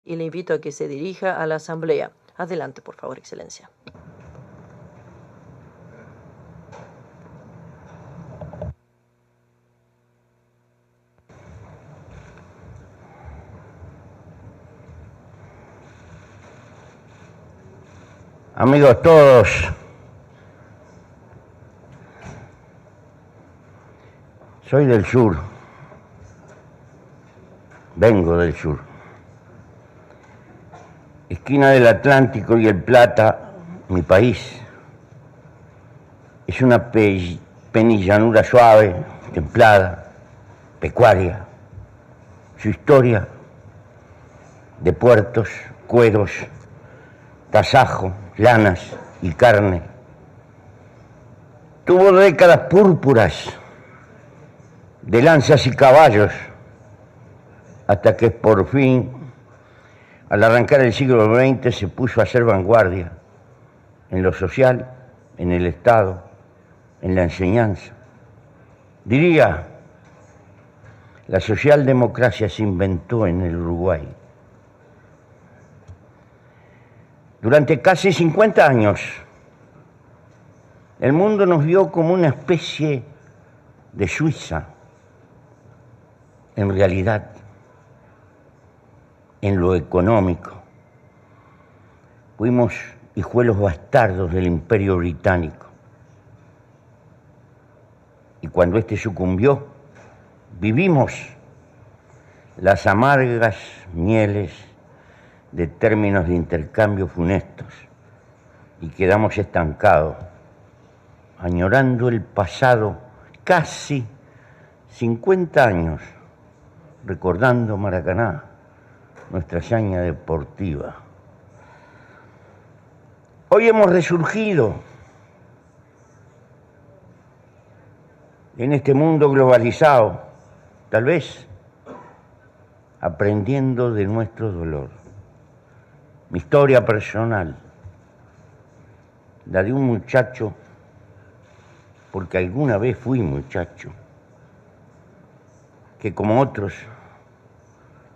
y le invito a que se dirija a la Asamblea. Adelante, por favor, Excelencia. Amigos todos, soy del sur, vengo del sur. Esquina del Atlántico y el Plata, mi país, es una penillanura suave, templada, pecuaria. Su historia de puertos, cueros, tasajo, lanas y carne. Tuvo décadas púrpuras de lanzas y caballos, hasta que por fin, al arrancar el siglo XX, se puso a hacer vanguardia en lo social, en el Estado, en la enseñanza. Diría, la socialdemocracia se inventó en el Uruguay. Durante casi 50 años, el mundo nos vio como una especie de Suiza. En realidad, en lo económico, fuimos hijuelos bastardos del Imperio Británico. Y cuando éste sucumbió, vivimos las amargas mieles de términos de intercambio funestos y quedamos estancados, añorando el pasado casi 50 años, recordando Maracaná, nuestra hazaña deportiva. Hoy hemos resurgido en este mundo globalizado, tal vez aprendiendo de nuestro dolor. Mi historia personal, la de un muchacho, porque alguna vez fui muchacho, que como otros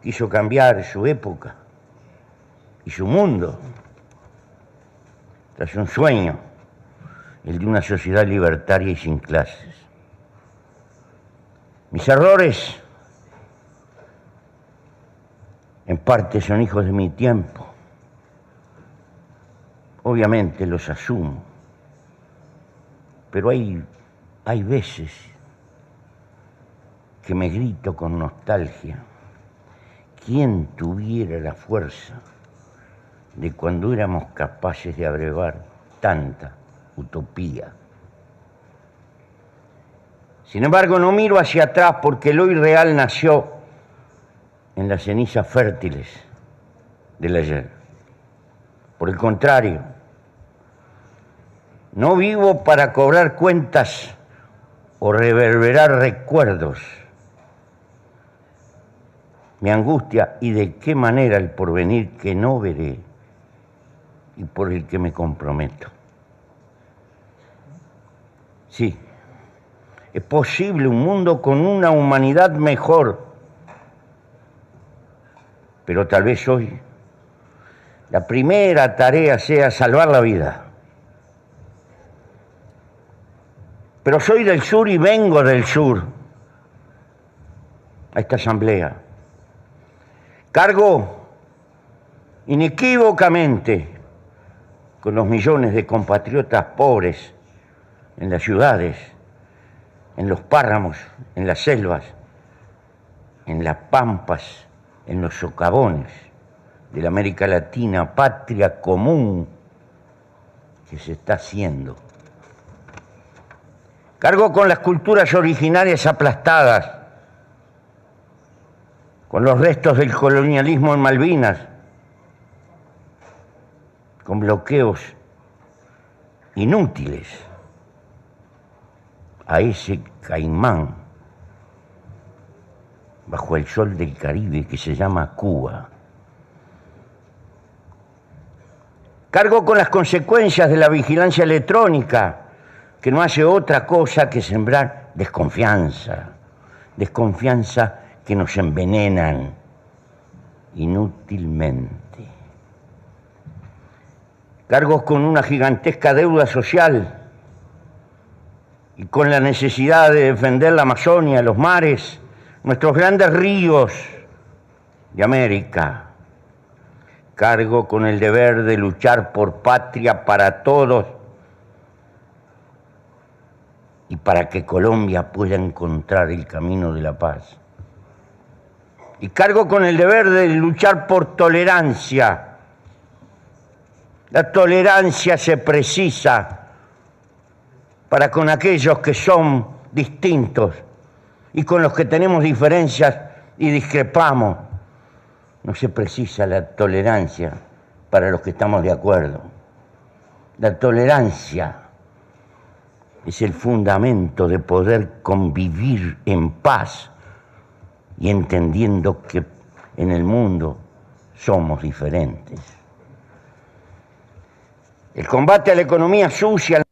quiso cambiar su época y su mundo tras un sueño, el de una sociedad libertaria y sin clases. Mis errores, en parte, son hijos de mi tiempo. Obviamente los asumo, pero hay veces que me grito con nostalgia. ¿Quién tuviera la fuerza de cuando éramos capaces de abrevar tanta utopía? Sin embargo, no miro hacia atrás porque el hoy real nació en las cenizas fértiles del ayer. Por el contrario, no vivo para cobrar cuentas o reverberar recuerdos. Me angustia y de qué manera el porvenir que no veré y por el que me comprometo. Sí, es posible un mundo con una humanidad mejor, pero tal vez hoy la primera tarea sea salvar la vida. Pero soy del sur y vengo del sur a esta asamblea. Cargo inequívocamente con los millones de compatriotas pobres en las ciudades, en los páramos, en las selvas, en las pampas, en los socavones de la América Latina, patria común que se está haciendo. Cargo con las culturas originarias aplastadas, con los restos del colonialismo en Malvinas, con bloqueos inútiles a ese caimán bajo el sol del Caribe que se llama Cuba. Cargo con las consecuencias de la vigilancia electrónica, que no hace otra cosa que sembrar desconfianza que nos envenenan. inútilmente. Cargos con una gigantesca deuda social y con la necesidad de defender la Amazonia, los mares, nuestros grandes ríos de América. Cargo con el deber de luchar por patria para todos y para que Colombia pueda encontrar el camino de la paz. Y cargo con el deber de luchar por tolerancia. La tolerancia se precisa para con aquellos que son distintos y con los que tenemos diferencias y discrepamos. No se precisa la tolerancia para los que estamos de acuerdo. La tolerancia es el fundamento de poder convivir en paz y entendiendo que en el mundo somos diferentes. El combate a la economía sucia,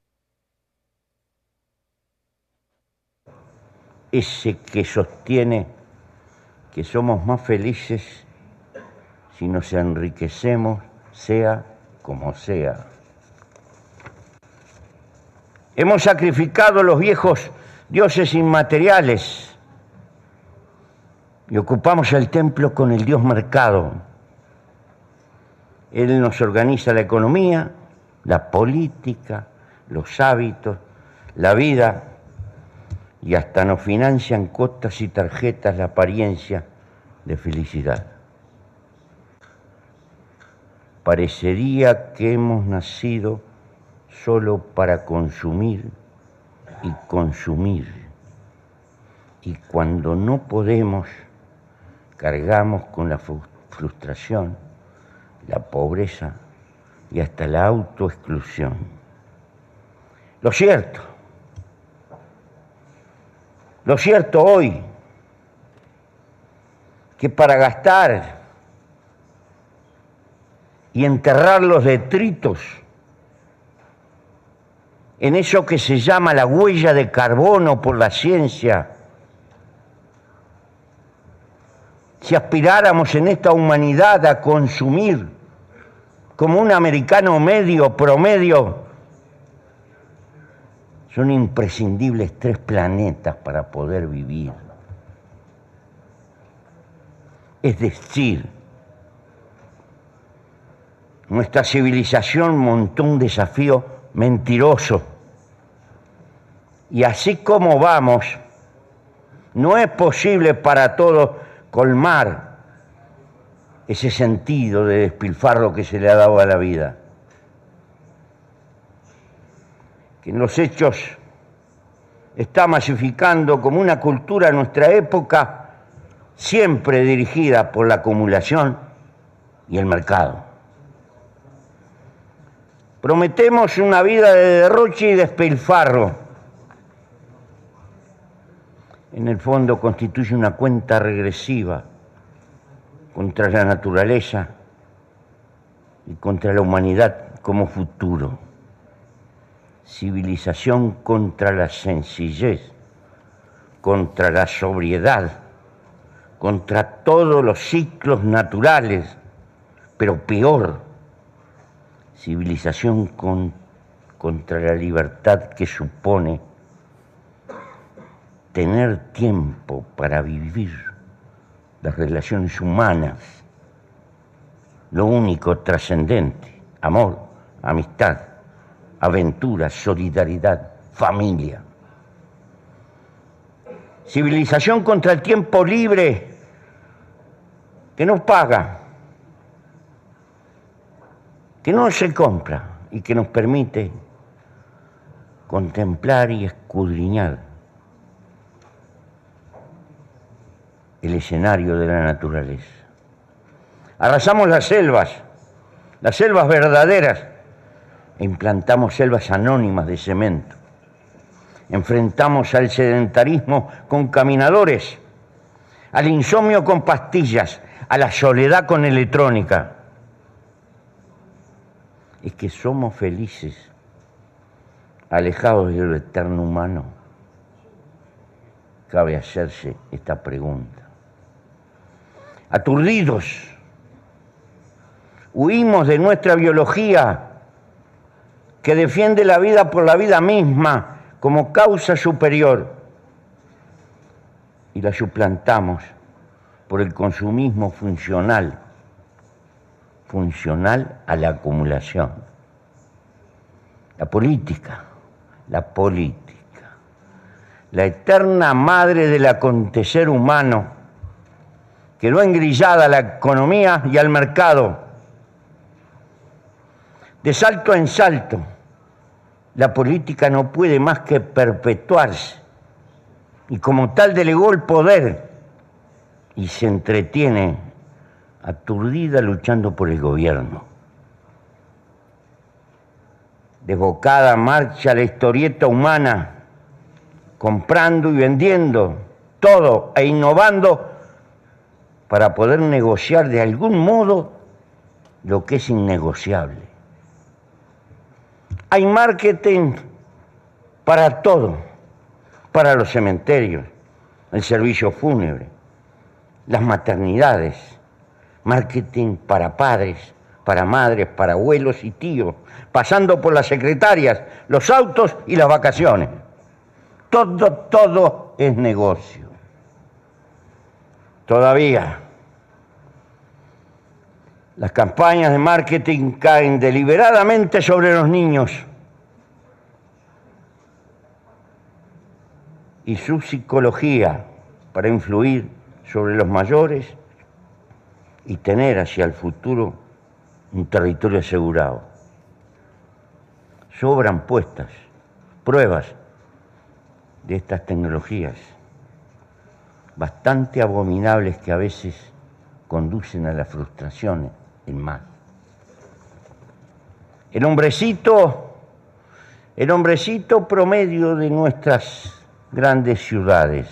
ese que sostiene que somos más felices si nos enriquecemos, sea como sea. Hemos sacrificado los viejos dioses inmateriales y ocupamos el templo con el dios mercado. Él nos organiza la economía, la política, los hábitos, la vida, y hasta nos financian cuotas y tarjetas la apariencia de felicidad. Parecería que hemos nacido solo para consumir y consumir. Y cuando no podemos, cargamos con la frustración, la pobreza y hasta la autoexclusión. Lo cierto hoy, que para gastar y enterrar los detritos en eso que se llama la huella de carbono por la ciencia, si aspiráramos en esta humanidad a consumir como un americano medio, promedio, son imprescindibles 3 planetas para poder vivir. Es decir, nuestra civilización montó un desafío mentiroso. Y así como vamos, no es posible para todos colmar ese sentido de despilfarro que se le ha dado a la vida. Que en los hechos está masificando como una cultura en nuestra época siempre dirigida por la acumulación y el mercado. Prometemos una vida de derroche y despilfarro. En el fondo constituye una cuenta regresiva contra la naturaleza y contra la humanidad como futuro. Civilización contra la sencillez, contra la sobriedad, contra todos los ciclos naturales, pero peor, civilización contra la libertad que supone tener tiempo para vivir las relaciones humanas, lo único trascendente, amor, amistad, aventura, solidaridad, familia. Civilización contra el tiempo libre que no paga, que no se compra y que nos permite contemplar y escudriñar el escenario de la naturaleza. Arrasamos las selvas verdaderas, e implantamos selvas anónimas de cemento. Enfrentamos al sedentarismo con caminadores, al insomnio con pastillas, a la soledad con electrónica. Es que somos felices, alejados de lo eterno humano. Cabe hacerse esta pregunta. Aturdidos Huimos de nuestra biología, que defiende la vida por la vida misma como causa superior, y la suplantamos por el consumismo funcional a la acumulación. La política, la eterna madre del acontecer humano, quedó engrillada a la economía y al mercado. De salto en salto, la política no puede más que perpetuarse y como tal delegó el poder y se entretiene aturdida luchando por el gobierno. Desbocada marcha la historieta humana, comprando y vendiendo todo e innovando para poder negociar de algún modo lo que es innegociable. Hay marketing para todo, para los cementerios, el servicio fúnebre, las maternidades, marketing para padres, para madres, para abuelos y tíos, pasando por las secretarias, los autos y las vacaciones. Todo es negocio. Todavía las campañas de marketing caen deliberadamente sobre los niños y su psicología para influir sobre los mayores y tener hacia el futuro un territorio asegurado. Sobran puestas pruebas de estas tecnologías, bastante abominables que a veces conducen a las frustraciones en más. El hombrecito promedio de nuestras grandes ciudades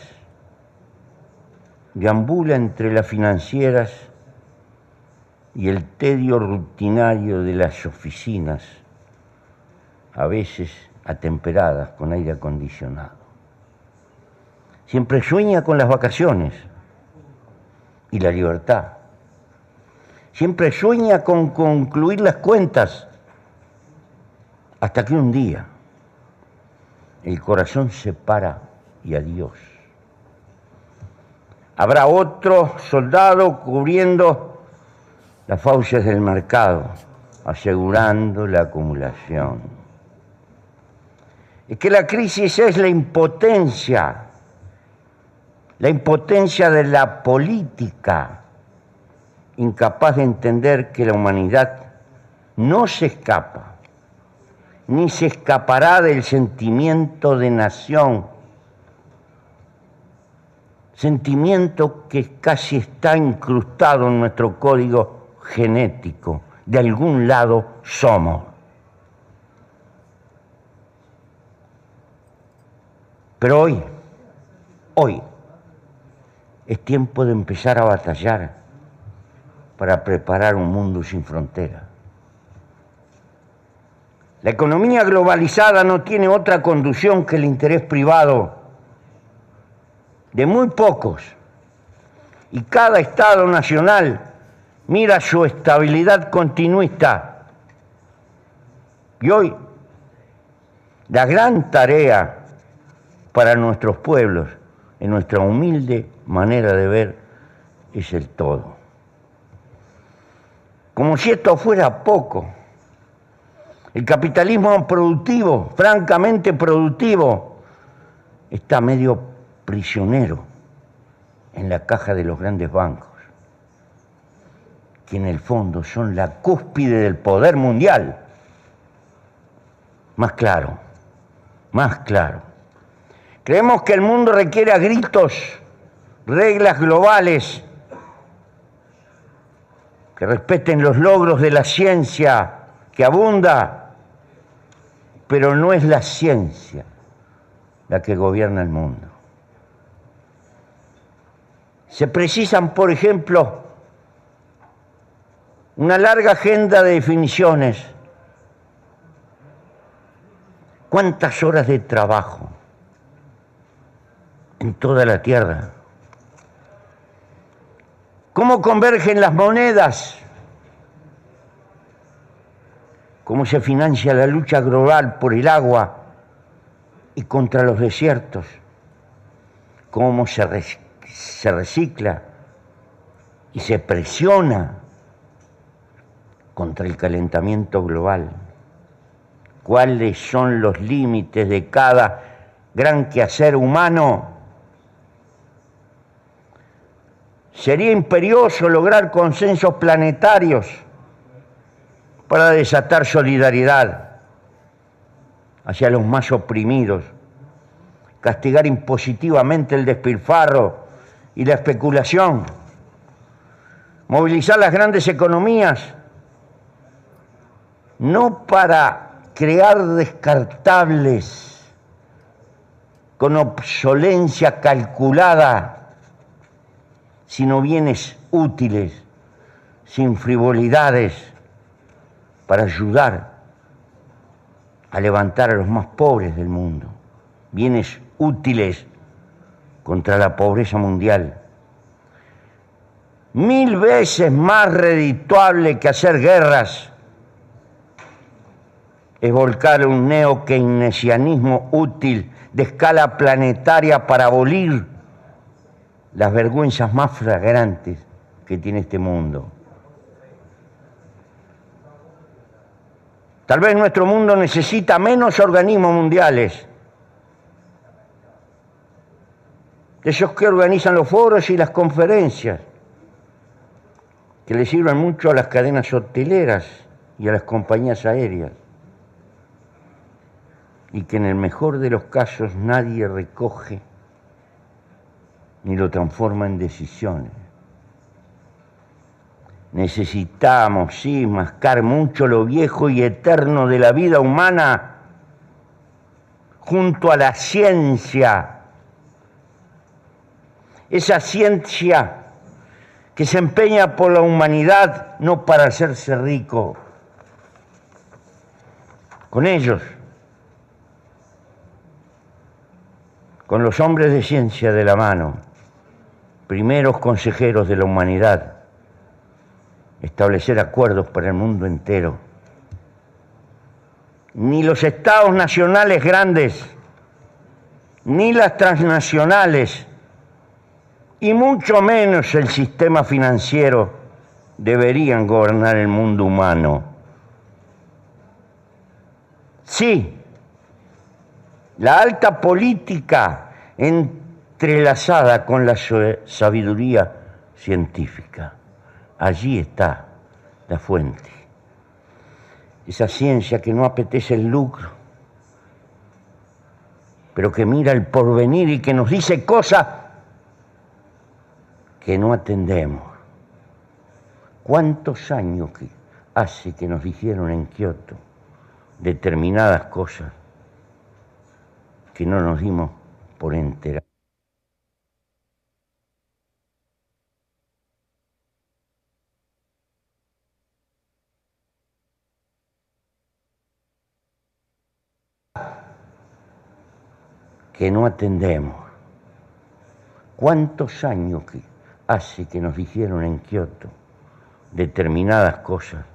deambula entre las financieras y el tedio rutinario de las oficinas, a veces atemperadas con aire acondicionado. Siempre sueña con las vacaciones y la libertad. Siempre sueña con concluir las cuentas, hasta que un día el corazón se para y adiós. Habrá otro soldado cubriendo las fauces del mercado, asegurando la acumulación. Es que la crisis es la impotencia de la política, incapaz de entender que la humanidad no se escapa, ni se escapará del sentimiento de nación, sentimiento que casi está incrustado en nuestro código genético. De algún lado somos. Pero hoy, es tiempo de empezar a batallar para preparar un mundo sin fronteras. La economía globalizada no tiene otra conducción que el interés privado de muy pocos, y cada Estado nacional mira su estabilidad continuista. Y hoy, la gran tarea para nuestros pueblos, en nuestra humilde manera de ver, es el todo. Como si esto fuera poco, el capitalismo productivo, francamente productivo, está medio prisionero en la caja de los grandes bancos, que en el fondo son la cúspide del poder mundial. Más claro. Creemos que el mundo requiere a gritos reglas globales que respeten los logros de la ciencia que abunda, pero no es la ciencia la que gobierna el mundo. Se precisan, por ejemplo, una larga agenda de definiciones. ¿Cuántas horas de trabajo en toda la Tierra? ¿Cómo convergen las monedas cómo se financia la lucha global por el agua y contra los desiertos, cómo se recicla y se presiona contra el calentamiento global. ¿Cuáles son los límites de cada gran quehacer humano? Sería imperioso lograr consensos planetarios para desatar solidaridad hacia los más oprimidos, castigar impositivamente el despilfarro y la especulación, movilizar las grandes economías, no para crear descartables con obsolencia calculada, sino bienes útiles, sin frivolidades, para ayudar a levantar a los más pobres del mundo. Bienes útiles contra la pobreza mundial. 1000 veces más redituable que hacer guerras es volcar un neo-keynesianismo útil de escala planetaria para abolir las vergüenzas más flagrantes que tiene este mundo. Tal vez nuestro mundo necesita menos organismos mundiales, de esos que organizan los foros y las conferencias, que le sirven mucho a las cadenas hoteleras y a las compañías aéreas, y que en el mejor de los casos nadie recoge ni lo transforma en decisiones. Necesitamos, sí, mascar mucho lo viejo y eterno de la vida humana junto a la ciencia. Esa ciencia que se empeña por la humanidad no para hacerse rico. Con ellos, con los hombres de ciencia de la mano, primeros consejeros de la humanidad, establecer acuerdos para el mundo entero. Ni los estados nacionales grandes, ni las transnacionales, y mucho menos el sistema financiero deberían gobernar el mundo humano. Sí, la alta política entrelazada con la sabiduría científica. Allí está la fuente. Esa ciencia que no apetece el lucro, pero que mira el porvenir y que nos dice cosas que no atendemos. ¿Cuántos años hace que nos dijeron en Kioto determinadas cosas que no nos dimos por enterar? Que no atendemos. ¿Cuántos años hace que nos dijeron en Kioto determinadas cosas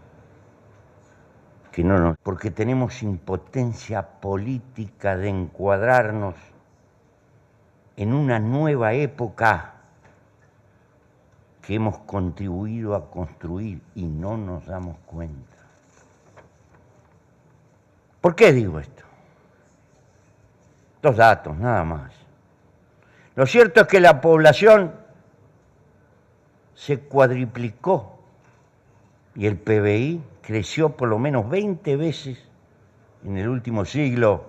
que no nos... Porque tenemos impotencia política de encuadrarnos en una nueva época que hemos contribuido a construir y no nos damos cuenta. ¿Por qué digo esto? 2 datos, nada más. Lo cierto es que la población se cuadriplicó y el PBI creció por lo menos 20 veces en el último siglo.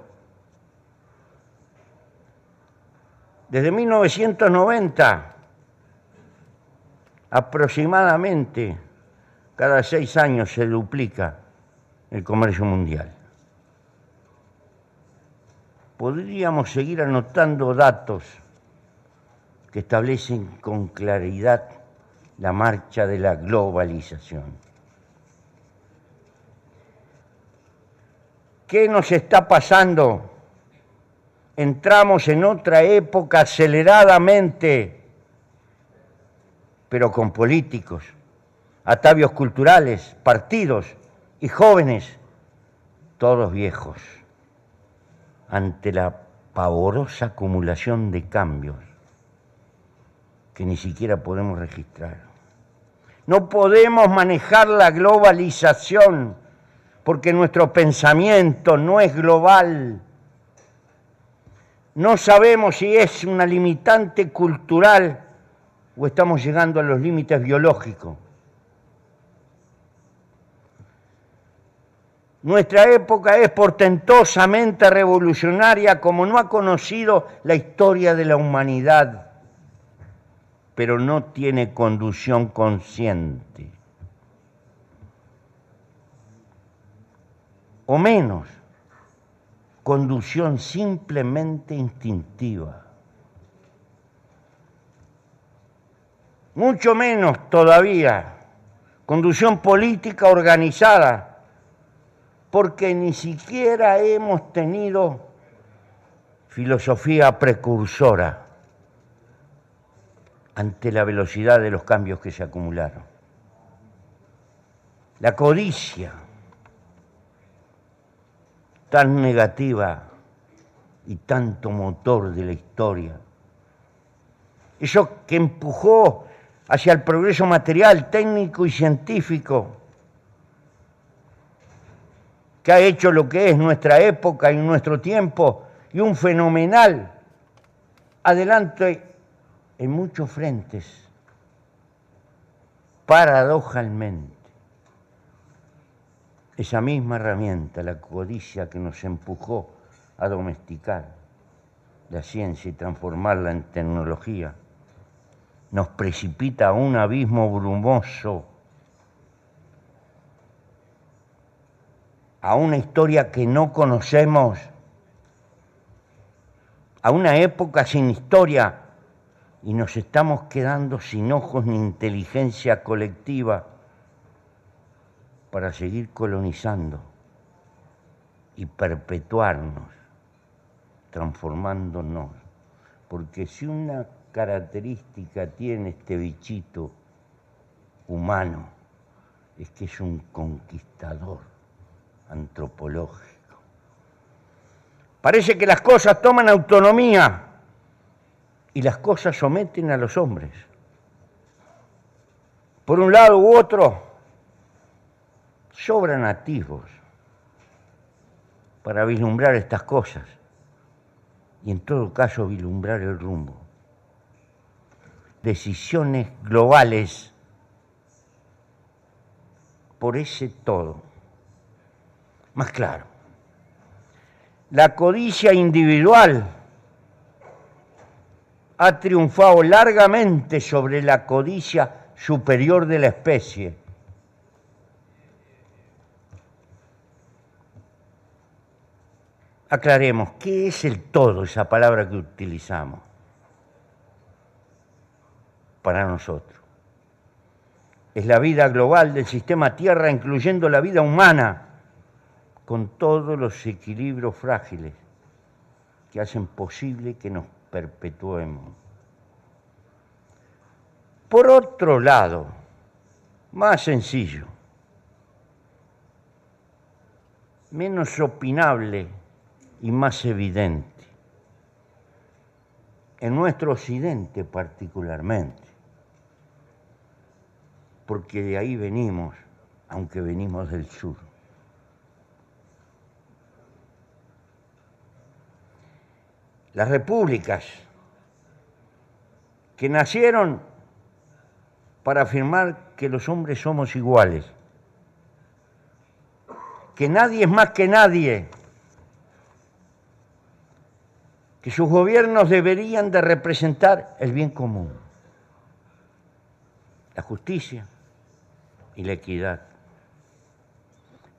Desde 1990, aproximadamente cada 6 años se duplica el comercio mundial. Podríamos seguir anotando datos que establecen con claridad la marcha de la globalización. ¿Qué nos está pasando? Entramos en otra época aceleradamente, pero con políticos, atavios culturales, partidos y jóvenes todos viejos, ante la pavorosa acumulación de cambios que ni siquiera podemos registrar. No podemos manejar la globalización porque nuestro pensamiento no es global. No sabemos si es una limitante cultural o estamos llegando a los límites biológicos. Nuestra época es portentosamente revolucionaria como no ha conocido la historia de la humanidad, pero no tiene conducción consciente. O menos, conducción simplemente instintiva. Mucho menos todavía, conducción política organizada, porque ni siquiera hemos tenido filosofía precursora ante la velocidad de los cambios que se acumularon. La codicia, tan negativa y tanto motor de la historia, eso que empujó hacia el progreso material, técnico y científico, que ha hecho lo que es nuestra época y nuestro tiempo, y un fenomenal adelante en muchos frentes, paradojalmente. Esa misma herramienta, la codicia que nos empujó a domesticar la ciencia y transformarla en tecnología, nos precipita a un abismo brumoso, a una historia que no conocemos, a una época sin historia, y nos estamos quedando sin ojos ni inteligencia colectiva para seguir colonizando y perpetuarnos, transformándonos. Porque si una característica tiene este bichito humano, es que es un conquistador antropológico. Parece que las cosas toman autonomía y las cosas someten a los hombres. Por un lado u otro, sobran atisbos para vislumbrar estas cosas y en todo caso vislumbrar el rumbo. Decisiones globales por ese todo. Más claro, la codicia individual ha triunfado largamente sobre la codicia superior de la especie. Aclaremos, ¿qué es el todo, esa palabra que utilizamos para nosotros? Es la vida global del sistema Tierra, incluyendo la vida humana, con todos los equilibrios frágiles que hacen posible que nos perpetuemos. Por otro lado, más sencillo, menos opinable y más evidente, en nuestro occidente particularmente, porque de ahí venimos, aunque venimos del sur. Las repúblicas que nacieron para afirmar que los hombres somos iguales, que nadie es más que nadie, que sus gobiernos deberían de representar el bien común, la justicia y la equidad.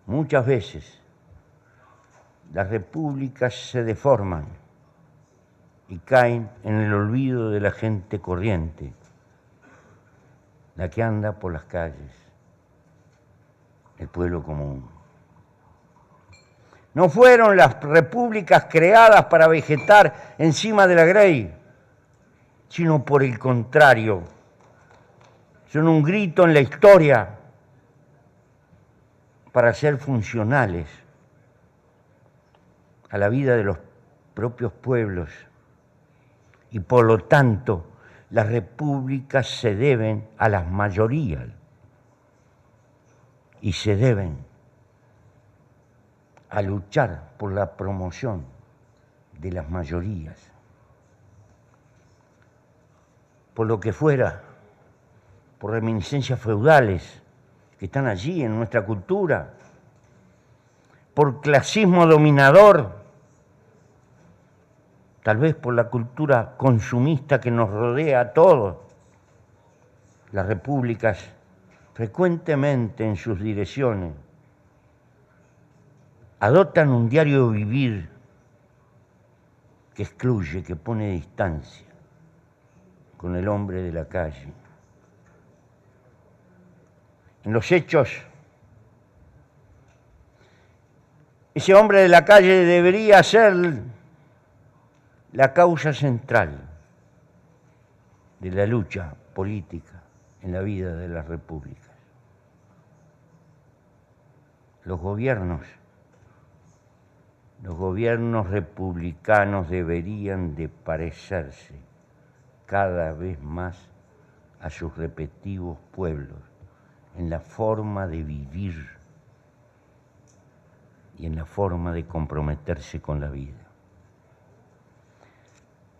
Muchas veces las repúblicas se deforman y caen en el olvido de la gente corriente, la que anda por las calles, el pueblo común. No fueron las repúblicas creadas para vegetar encima de la grey, sino por el contrario, son un grito en la historia para ser funcionales a la vida de los propios pueblos y por lo tanto las repúblicas se deben a las mayorías y se deben a luchar por la promoción de las mayorías. Por lo que fuera, por reminiscencias feudales que están allí en nuestra cultura, por clasismo dominador, tal vez por la cultura consumista que nos rodea a todos. Las repúblicas frecuentemente en sus direcciones adoptan un diario vivir que excluye, que pone distancia con el hombre de la calle. En los hechos, ese hombre de la calle debería ser la causa central de la lucha política en la vida de las repúblicas. Los gobiernos republicanos deberían de parecerse cada vez más a sus respectivos pueblos en la forma de vivir y en la forma de comprometerse con la vida.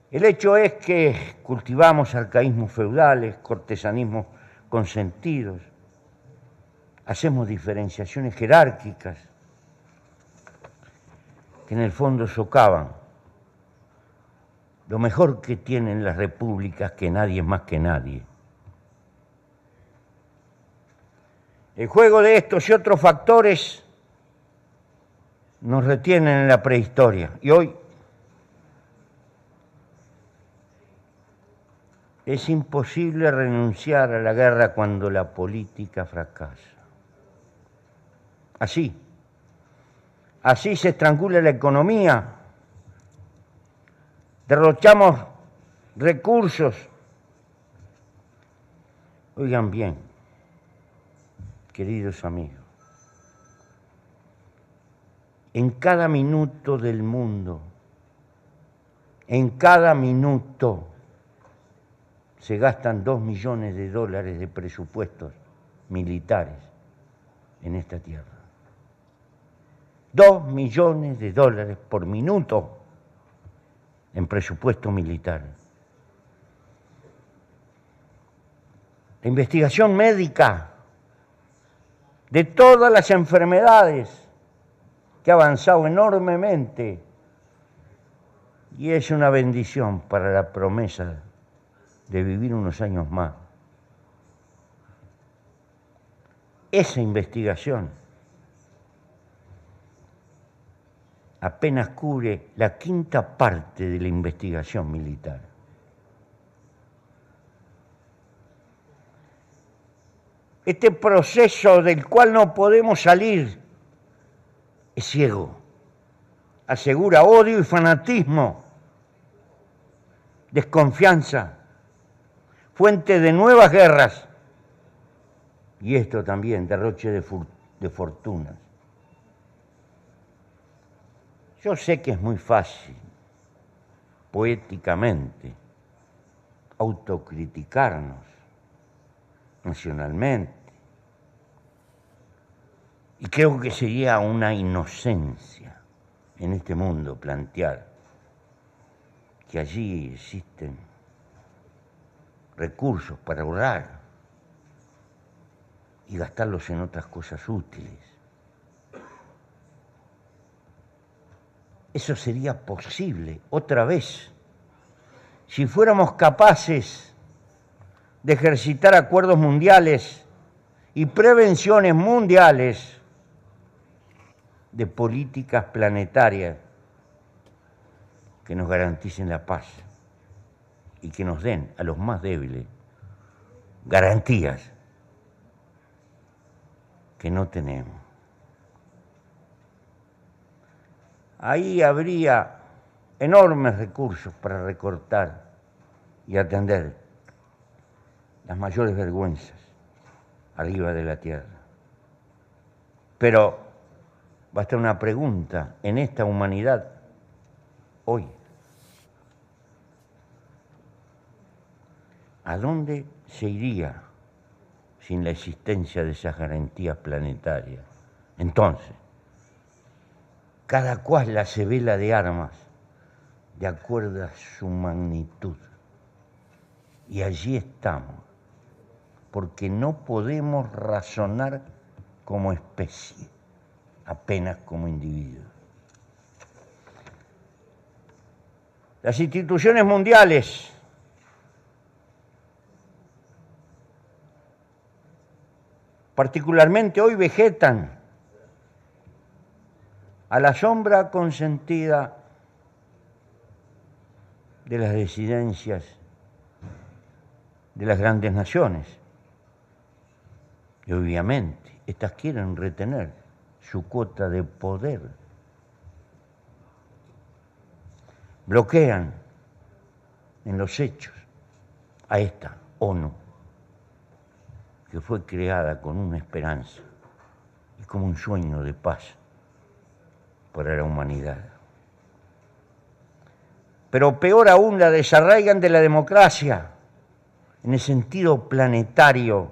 El hecho es que cultivamos arcaísmos feudales, cortesanismos consentidos, hacemos diferenciaciones jerárquicas que en el fondo socavan lo mejor que tienen las repúblicas, que nadie es más que nadie. El juego de estos y otros factores nos retienen en la prehistoria y hoy es imposible renunciar a la guerra cuando la política fracasa. Así se estrangula la economía, derrochamos recursos. Oigan bien, queridos amigos, en cada minuto del mundo, en cada minuto, se gastan 2 millones de dólares de presupuestos militares en esta tierra. 2 millones de dólares por minuto en presupuesto militar. La investigación médica de todas las enfermedades que ha avanzado enormemente y es una bendición para la promesa de vivir unos años más. Esa investigación apenas cubre la quinta parte de la investigación militar. Este proceso del cual no podemos salir es ciego, asegura odio y fanatismo, desconfianza, fuente de nuevas guerras y esto también, derroche de fortunas. Yo sé que es muy fácil, poéticamente, autocriticarnos nacionalmente. Y creo que sería una inocencia en este mundo plantear que allí existen recursos para ahorrar y gastarlos en otras cosas útiles. Eso sería posible otra vez si fuéramos capaces de ejercitar acuerdos mundiales y prevenciones mundiales de políticas planetarias que nos garanticen la paz y que nos den a los más débiles garantías que no tenemos. Ahí habría enormes recursos para recortar y atender las mayores vergüenzas arriba de la tierra. Pero basta una pregunta: en esta humanidad hoy. ¿A dónde se iría sin la existencia de esas garantías planetarias? Entonces, cada cual la se vela de armas de acuerdo a su magnitud. Y allí estamos, porque no podemos razonar como especie, apenas como individuos. Las instituciones mundiales particularmente hoy vegetan a la sombra consentida de las disidencias de las grandes naciones. Y obviamente, estas quieren retener su cuota de poder. Bloquean en los hechos a esta ONU, que fue creada con una esperanza y como un sueño de paz para la humanidad. Pero peor aún, la desarraigan de la democracia en el sentido planetario,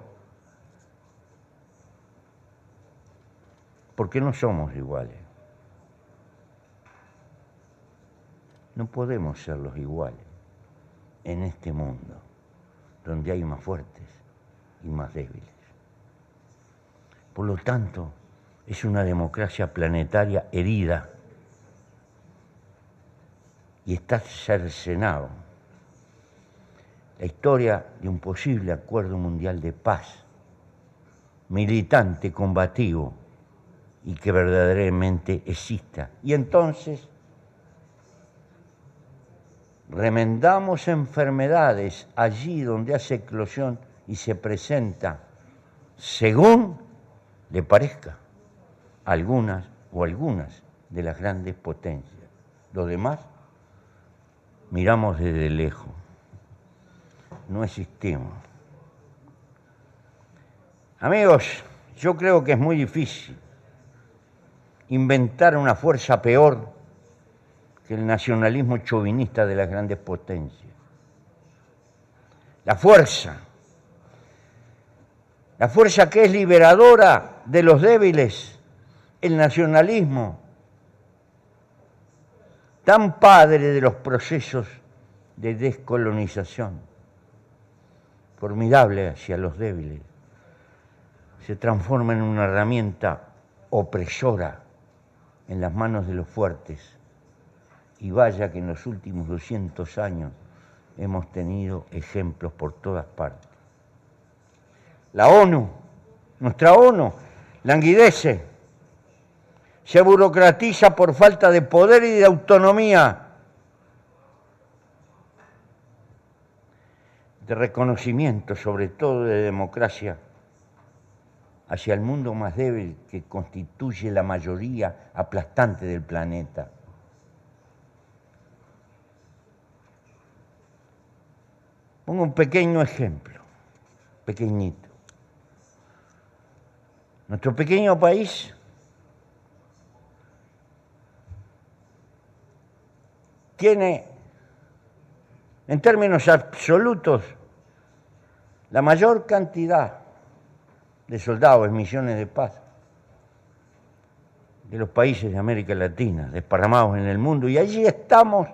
porque no somos iguales. No podemos ser los iguales en este mundo donde hay más fuertes y más débiles. Por lo tanto, es una democracia planetaria herida y está cercenado la historia de un posible acuerdo mundial de paz, militante, combativo y que verdaderamente exista. Y entonces remendamos enfermedades allí donde hace eclosión y se presenta según le parezca a algunas de las grandes potencias. Los demás miramos desde lejos, no existimos. Amigos, yo creo que es muy difícil inventar una fuerza peor que el nacionalismo chauvinista de las grandes potencias. La fuerza que es liberadora de los débiles, el nacionalismo, tan padre de los procesos de descolonización, formidable hacia los débiles, se transforma en una herramienta opresora en las manos de los fuertes. Y vaya que en los últimos 200 años hemos tenido ejemplos por todas partes. La ONU, nuestra ONU, languidece, se burocratiza por falta de poder y de autonomía, de reconocimiento, sobre todo de democracia, hacia el mundo más débil que constituye la mayoría aplastante del planeta. Pongo un pequeño ejemplo, pequeñito. Nuestro pequeño país tiene, en términos absolutos, la mayor cantidad de soldados en misiones de paz de los países de América Latina, desparramados en el mundo, y allí estamos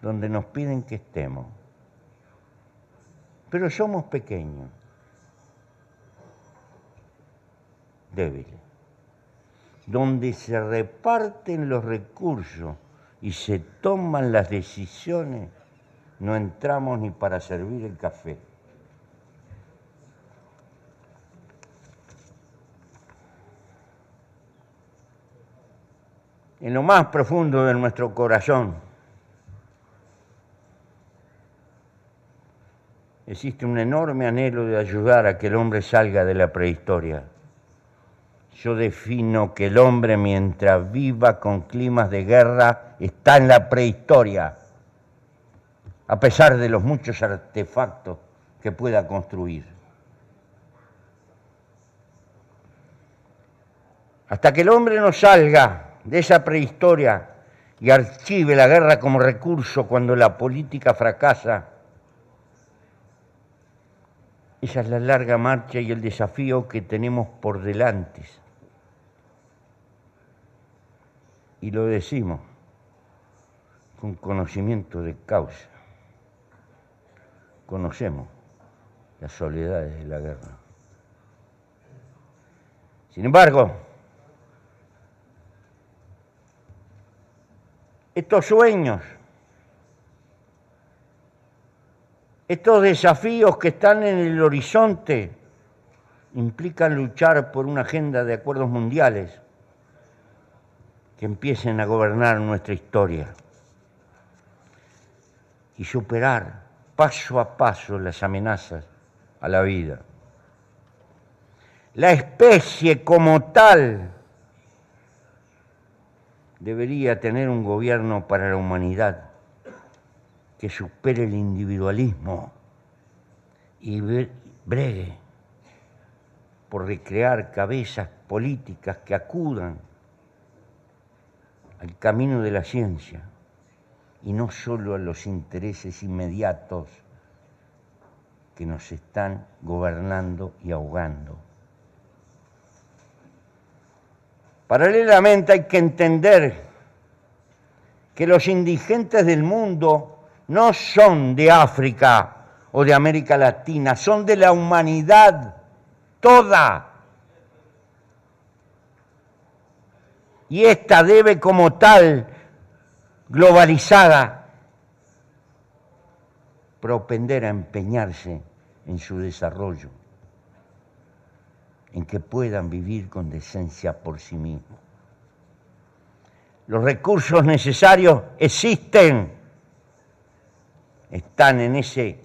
donde nos piden que estemos. Pero somos pequeños, débiles, donde se reparten los recursos y se toman las decisiones, no entramos ni para servir el café. En lo más profundo de nuestro corazón existe un enorme anhelo de ayudar a que el hombre salga de la prehistoria. Yo defino que el hombre, mientras viva con climas de guerra, está en la prehistoria, a pesar de los muchos artefactos que pueda construir. Hasta que el hombre no salga de esa prehistoria y archive la guerra como recurso cuando la política fracasa. Esa es la larga marcha y el desafío que tenemos por delante. Y lo decimos con conocimiento de causa. Conocemos las soledades de la guerra. Sin embargo, estos sueños, estos desafíos que están en el horizonte implican luchar por una agenda de acuerdos mundiales que empiecen a gobernar nuestra historia y superar paso a paso las amenazas a la vida. La especie como tal debería tener un gobierno para la humanidad que supere el individualismo y bregue por recrear cabezas políticas que acudan al camino de la ciencia y no solo a los intereses inmediatos que nos están gobernando y ahogando. Paralelamente hay que entender que los indigentes del mundo no son de África o de América Latina, son de la humanidad toda. Y esta debe como tal, globalizada, propender a empeñarse en su desarrollo, en que puedan vivir con decencia por sí mismos. Los recursos necesarios existen, están en ese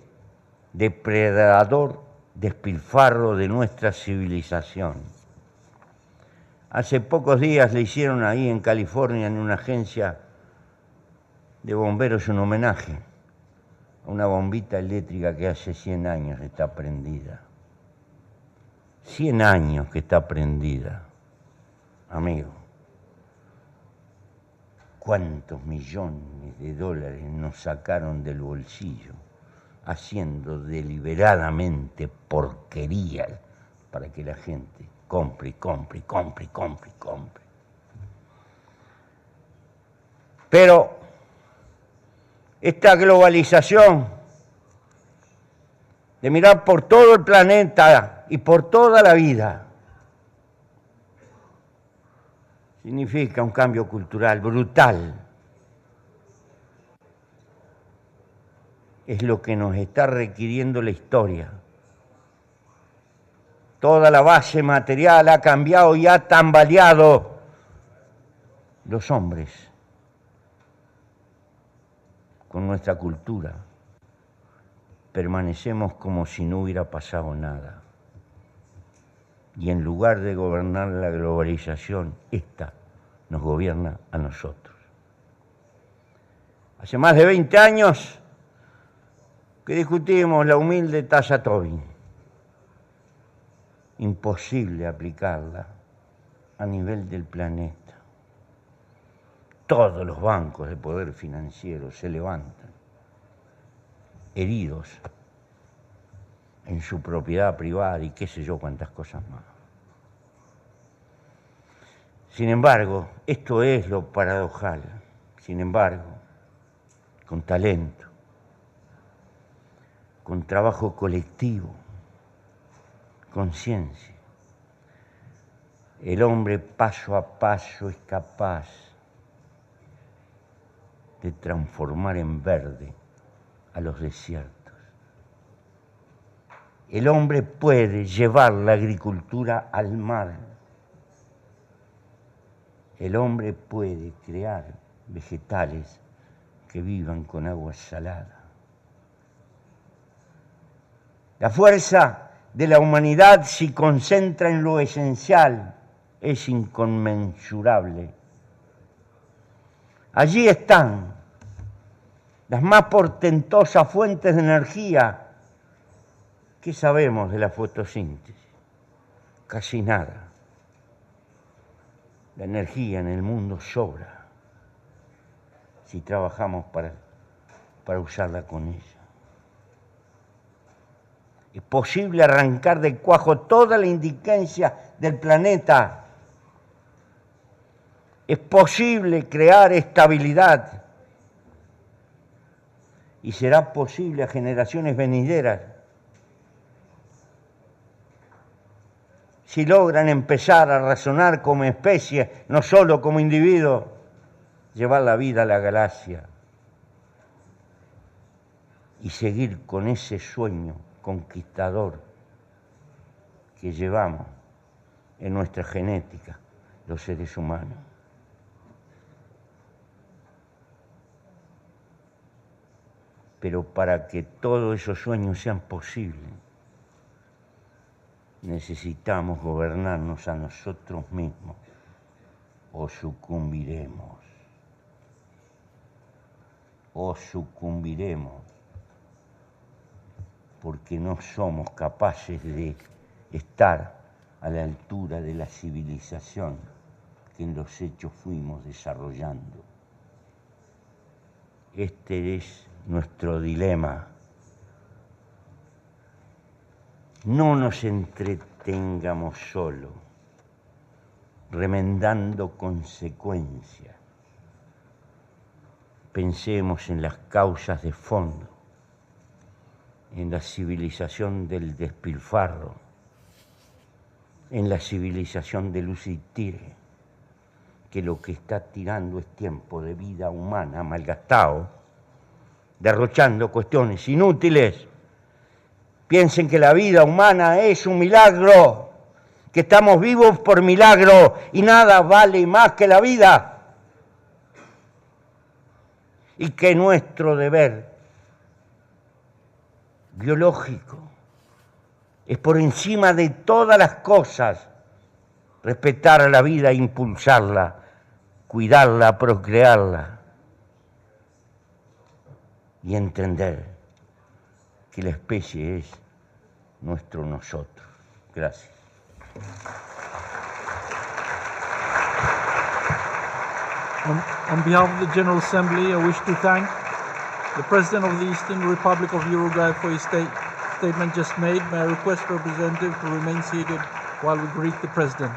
depredador despilfarro de nuestra civilización. Hace pocos días le hicieron ahí en California, en una agencia de bomberos, un homenaje a una bombita eléctrica que hace 100 años está prendida. 100 años que está prendida, amigo. ¿Cuántos millones de dólares nos sacaron del bolsillo haciendo deliberadamente porquerías para que la gente compre, compre, compre, compre, compre? Pero esta globalización de mirar por todo el planeta y por toda la vida significa un cambio cultural brutal. Es lo que nos está requiriendo la historia. Toda la base material ha cambiado y ha tambaleado. Los hombres, con nuestra cultura, permanecemos como si no hubiera pasado nada. Y en lugar de gobernar la globalización, esta nos gobierna a nosotros. Hace más de 20 años que discutimos la humilde tasa Tobin. Imposible aplicarla a nivel del planeta. Todos los bancos de poder financiero se levantan, heridos en su propiedad privada y qué sé yo cuántas cosas más. Sin embargo, esto es lo paradojal. Sin embargo, con talento, con trabajo colectivo, con ciencia, el hombre paso a paso es capaz de transformar en verde a los desiertos. El hombre puede llevar la agricultura al mar. El hombre puede crear vegetales que vivan con agua salada. La fuerza de la humanidad, si concentra en lo esencial, es inconmensurable. Allí están las más portentosas fuentes de energía. ¿Qué sabemos de la fotosíntesis? Casi nada. La energía en el mundo sobra. si trabajamos para usarla con ella. Es posible arrancar del cuajo toda la indigencia del planeta. Es posible crear estabilidad. Y será posible a generaciones venideras si logran empezar a razonar como especie, no solo como individuo, llevar la vida a la galaxia y seguir con ese sueño conquistador que llevamos en nuestra genética los seres humanos. Pero para que todos esos sueños sean posibles, necesitamos gobernarnos a nosotros mismos o sucumbiremos. O sucumbiremos porque no somos capaces de estar a la altura de la civilización que en los hechos fuimos desarrollando. Este es nuestro dilema. No nos entretengamos solo, remendando consecuencias. Pensemos en las causas de fondo, en la civilización del despilfarro, en la civilización del uso y tire, que lo que está tirando es tiempo de vida humana malgastado, derrochando cuestiones inútiles. Piensen que la vida humana es un milagro, que estamos vivos por milagro y nada vale más que la vida. Y que nuestro deber biológico es por encima de todas las cosas respetar a la vida, impulsarla, cuidarla, procrearla y entender que la especie es nuestro nosotros. Gracias. On behalf of the General Assembly, I wish to thank the President of the Eastern Republic of Uruguay for his statement just made. May I request the representative to remain seated while we greet the President.